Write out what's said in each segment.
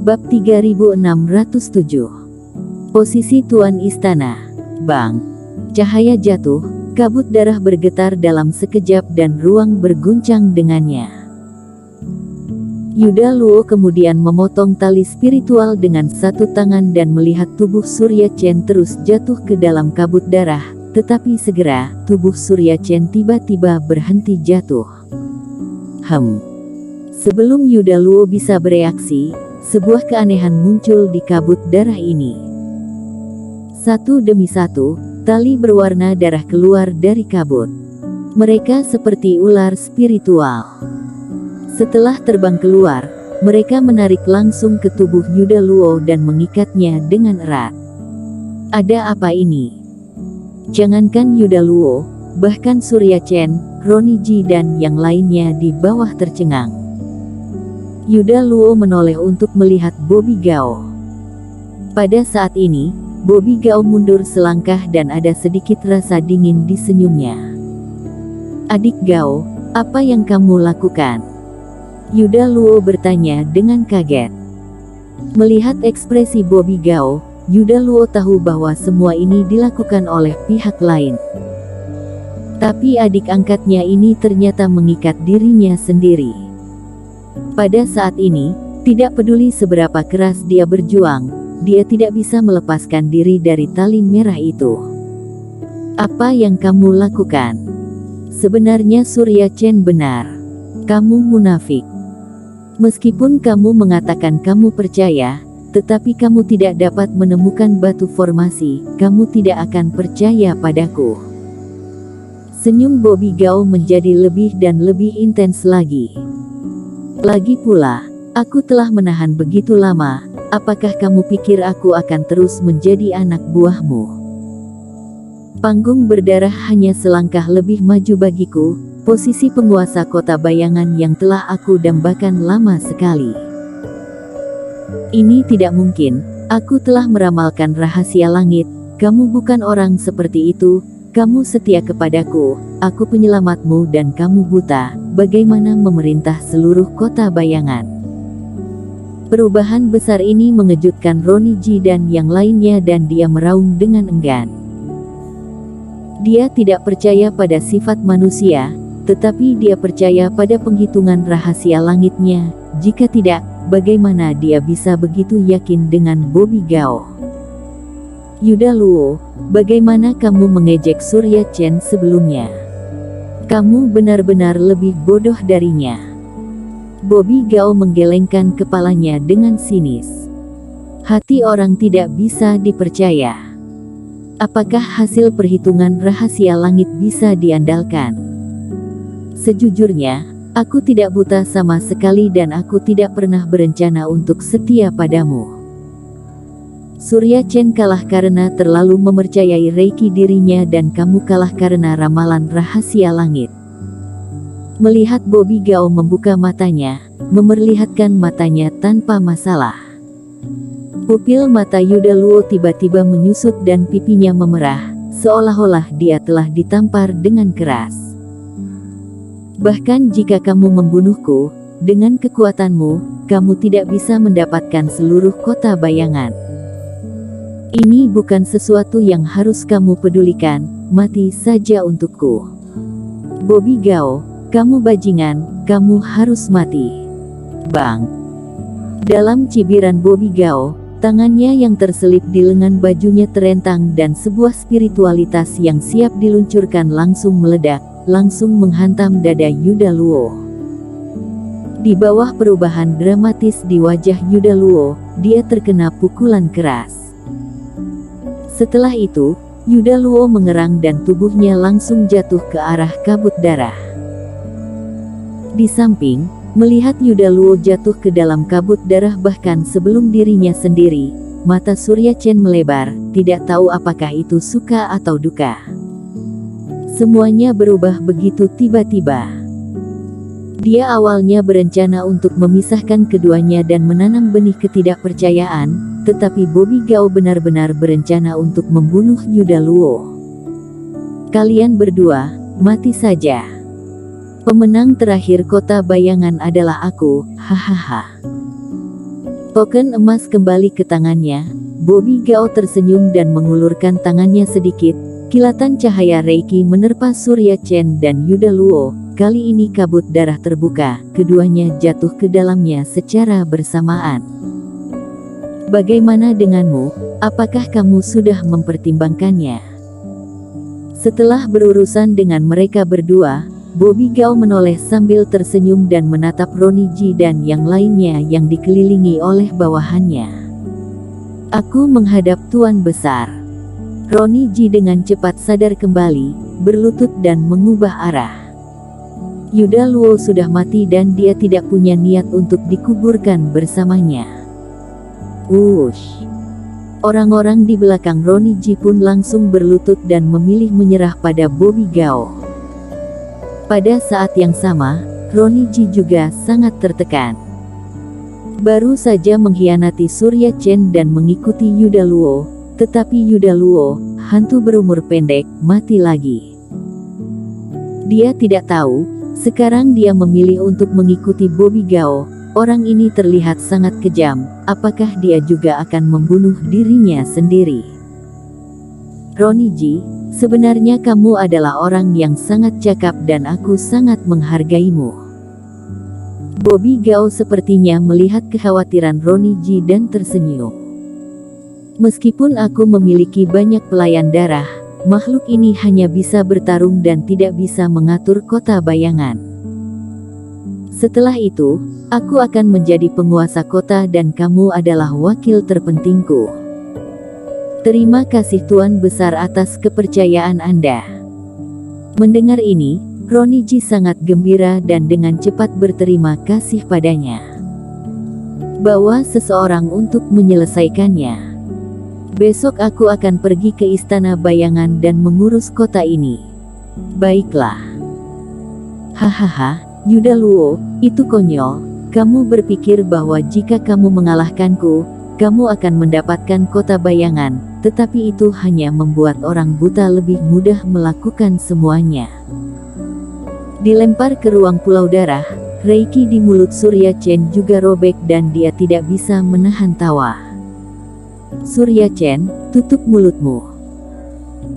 Bab 3607. Posisi Tuan Istana. Bang. Cahaya jatuh, kabut darah bergetar dalam sekejap dan ruang berguncang dengannya. Yuda Luo kemudian memotong tali spiritual dengan satu tangan dan melihat tubuh Surya Chen terus jatuh ke dalam kabut darah, tetapi segera, tubuh Surya Chen tiba-tiba berhenti jatuh. Sebelum Yuda Luo bisa bereaksi, sebuah keanehan muncul di kabut darah ini. Satu demi satu, tali berwarna darah keluar dari kabut. Mereka seperti ular spiritual. Setelah terbang keluar, mereka menarik langsung ke tubuh Yuda Luo dan mengikatnya dengan erat. Ada apa ini? Jangankan Yuda Luo, bahkan Surya Chen, Ronnie Ji dan yang lainnya di bawah tercengang. Yuda Luo menoleh untuk melihat Bobby Gao. Pada saat ini, Bobby Gao mundur selangkah dan ada sedikit rasa dingin di senyumnya. Adik Gao, apa yang kamu lakukan? Yuda Luo bertanya dengan kaget. Melihat ekspresi Bobby Gao, Yuda Luo tahu bahwa semua ini dilakukan oleh pihak lain. Tapi adik angkatnya ini ternyata mengikat dirinya sendiri. Pada saat ini, tidak peduli seberapa keras dia berjuang, dia tidak bisa melepaskan diri dari tali merah itu. Apa yang kamu lakukan? Sebenarnya Surya Chen benar. Kamu munafik. Meskipun kamu mengatakan kamu percaya, tetapi kamu tidak dapat menemukan batu formasi, kamu tidak akan percaya padaku. Senyum Bobby Gao menjadi lebih dan lebih intens lagi. Lagi pula, aku telah menahan begitu lama, apakah kamu pikir aku akan terus menjadi anak buahmu? Panggung berdarah hanya selangkah lebih maju bagiku, posisi penguasa kota bayangan yang telah aku dambakan lama sekali. Ini tidak mungkin, aku telah meramalkan rahasia langit, kamu bukan orang seperti itu, kamu setia kepadaku, aku penyelamatmu dan kamu buta, bagaimana memerintah seluruh kota bayangan. Perubahan besar ini mengejutkan Ronnie Ji dan yang lainnya dan dia meraung dengan enggan. Dia tidak percaya pada sifat manusia, tetapi dia percaya pada penghitungan rahasia langitnya, jika tidak, bagaimana dia bisa begitu yakin dengan Bobby Gao? Yuda Luo, bagaimana kamu mengejek Surya Chen sebelumnya? Kamu benar-benar lebih bodoh darinya. Bobby Gao menggelengkan kepalanya dengan sinis. Hati orang tidak bisa dipercaya. Apakah hasil perhitungan rahasia langit bisa diandalkan? Sejujurnya, aku tidak buta sama sekali dan aku tidak pernah berencana untuk setia padamu. Surya Chen kalah karena terlalu mempercayai reiki dirinya dan kamu kalah karena ramalan rahasia langit. Melihat Bobby Gao membuka matanya, memperlihatkan matanya tanpa masalah. Pupil mata Yuda Luo tiba-tiba menyusut dan pipinya memerah, seolah-olah dia telah ditampar dengan keras. Bahkan jika kamu membunuhku, dengan kekuatanmu, kamu tidak bisa mendapatkan seluruh kota bayangan. Ini bukan sesuatu yang harus kamu pedulikan, mati saja untukku. Bobby Gao, kamu bajingan, kamu harus mati. Bang. Dalam cibiran Bobby Gao, tangannya yang terselip di lengan bajunya terentang dan sebuah spiritualitas yang siap diluncurkan langsung meledak, langsung menghantam dada Yuda Luo. Di bawah perubahan dramatis di wajah Yuda Luo, dia terkena pukulan keras. Setelah itu, Yuda Luo mengerang dan tubuhnya langsung jatuh ke arah kabut darah. Di samping, melihat Yuda Luo jatuh ke dalam kabut darah bahkan sebelum dirinya sendiri, mata Surya Chen melebar, tidak tahu apakah itu suka atau duka. Semuanya berubah begitu tiba-tiba. Dia awalnya berencana untuk memisahkan keduanya dan menanam benih ketidakpercayaan, tetapi Bobby Gao benar-benar berencana untuk membunuh Yuda Luo. Kalian berdua, mati saja. Pemenang terakhir kota bayangan adalah aku, hahaha. Token emas kembali ke tangannya. Bobby Gao tersenyum dan mengulurkan tangannya sedikit. Kilatan cahaya Reiki menerpa Surya Chen dan Yuda Luo. Kali ini kabut darah terbuka. Keduanya jatuh ke dalamnya secara bersamaan. Bagaimana denganmu? Apakah kamu sudah mempertimbangkannya? Setelah berurusan dengan mereka berdua, Bobby Gao menoleh sambil tersenyum dan menatap Ronnie Ji dan yang lainnya yang dikelilingi oleh bawahannya. Aku menghadap Tuan Besar. Ronnie Ji dengan cepat sadar kembali, berlutut dan mengubah arah. Yuda Luo sudah mati dan dia tidak punya niat untuk dikuburkan bersamanya. Wush! Orang-orang di belakang Ronnie Ji pun langsung berlutut dan memilih menyerah pada Bobby Gao. Pada saat yang sama, Ronnie Ji juga sangat tertekan. Baru saja mengkhianati Surya Chen dan mengikuti Yuda Luo, tetapi Yuda Luo, hantu berumur pendek, mati lagi. Dia tidak tahu, sekarang dia memilih untuk mengikuti Bobby Gao. Orang ini terlihat sangat kejam, apakah dia juga akan membunuh dirinya sendiri? Ronnie Ji, sebenarnya kamu adalah orang yang sangat cakap dan aku sangat menghargaimu. Bobby Gao sepertinya melihat kekhawatiran Ronnie Ji dan tersenyum. Meskipun aku memiliki banyak pelayan darah, makhluk ini hanya bisa bertarung dan tidak bisa mengatur kota bayangan. Setelah itu, aku akan menjadi penguasa kota dan kamu adalah wakil terpentingku. Terima kasih Tuan Besar atas kepercayaan Anda. Mendengar ini, Ronnie Ji sangat gembira dan dengan cepat berterima kasih padanya. Bawa seseorang untuk menyelesaikannya. Besok aku akan pergi ke Istana Bayangan dan mengurus kota ini. Baiklah. Hahaha, Yuda Luo, itu konyol. Kamu berpikir bahwa jika kamu mengalahkanku, kamu akan mendapatkan kota bayangan, tetapi itu hanya membuat orang buta lebih mudah melakukan semuanya. Dilempar ke ruang pulau darah, Reiki di mulut Surya Chen juga robek dan dia tidak bisa menahan tawa. Surya Chen, tutup mulutmu.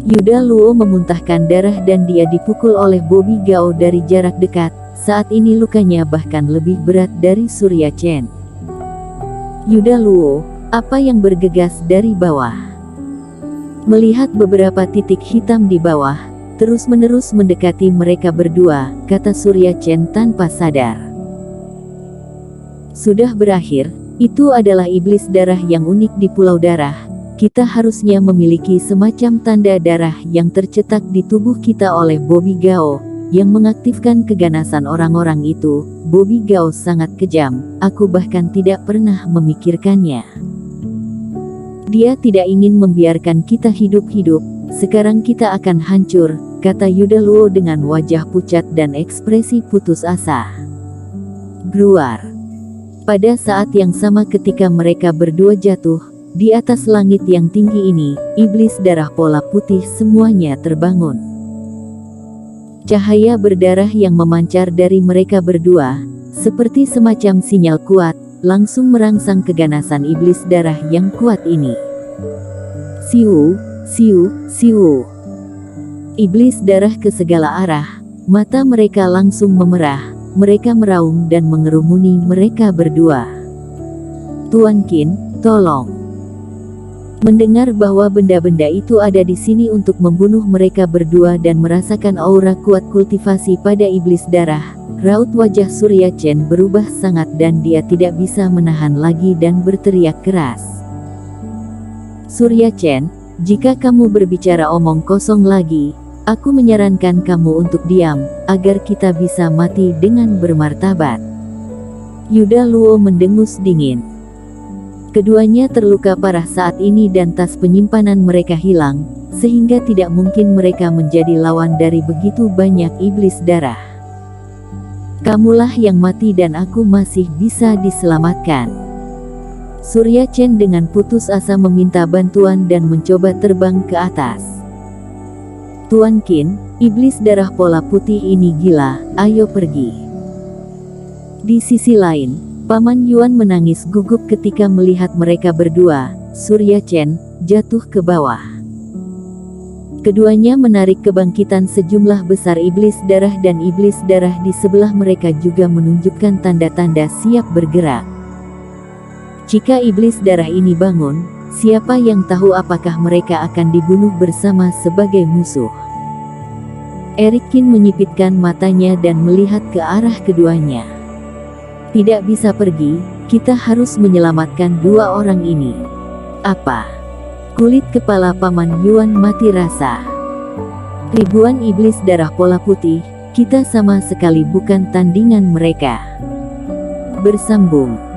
Yuda Luo memuntahkan darah dan dia dipukul oleh Bobby Gao dari jarak dekat. Saat ini lukanya bahkan lebih berat dari Surya Chen. Yuda Luo, apa yang bergegas dari bawah? Melihat beberapa titik hitam di bawah, terus-menerus mendekati mereka berdua, kata Surya Chen tanpa sadar. Sudah berakhir. Itu adalah iblis darah yang unik di Pulau Darah. Kita harusnya memiliki semacam tanda darah yang tercetak di tubuh kita oleh Bobby Gao, yang mengaktifkan keganasan orang-orang itu. Bobby Gao sangat kejam, aku bahkan tidak pernah memikirkannya. Dia tidak ingin membiarkan kita hidup-hidup, sekarang kita akan hancur, kata Yuda Luo dengan wajah pucat dan ekspresi putus asa. Gruar. Pada saat yang sama ketika mereka berdua jatuh, di atas langit yang tinggi ini, iblis darah pola putih semuanya terbangun. Cahaya berdarah yang memancar dari mereka berdua, seperti semacam sinyal kuat, langsung merangsang keganasan iblis darah yang kuat ini. Siu, siu, siu. Iblis darah ke segala arah, mata mereka langsung memerah. Mereka meraung dan mengerumuni mereka berdua. Tuan Qin, tolong. Mendengar bahwa benda-benda itu ada di sini untuk membunuh mereka berdua dan merasakan aura kuat kultivasi pada iblis darah, raut wajah Surya Chen berubah sangat dan dia tidak bisa menahan lagi dan berteriak keras. Surya Chen, jika kamu berbicara omong kosong lagi, aku menyarankan kamu untuk diam, agar kita bisa mati dengan bermartabat. Yuda Luo mendengus dingin. Keduanya terluka parah saat ini dan tas penyimpanan mereka hilang, sehingga tidak mungkin mereka menjadi lawan dari begitu banyak iblis darah. Kamulah yang mati dan aku masih bisa diselamatkan. Surya Chen dengan putus asa meminta bantuan dan mencoba terbang ke atas. Tuan Qin, iblis darah pola putih ini gila, ayo pergi. Di sisi lain, Paman Yuan menangis gugup ketika melihat mereka berdua, Surya Chen, jatuh ke bawah. Keduanya menarik kebangkitan sejumlah besar iblis darah dan iblis darah di sebelah mereka juga menunjukkan tanda-tanda siap bergerak. Jika iblis darah ini bangun, siapa yang tahu apakah mereka akan dibunuh bersama sebagai musuh. Eric Qin menyipitkan matanya dan melihat ke arah keduanya. Tidak bisa pergi, kita harus menyelamatkan dua orang ini. Apa? Kulit kepala Paman Yuan mati rasa. Ribuan iblis darah pola putih, kita sama sekali bukan tandingan mereka. Bersambung.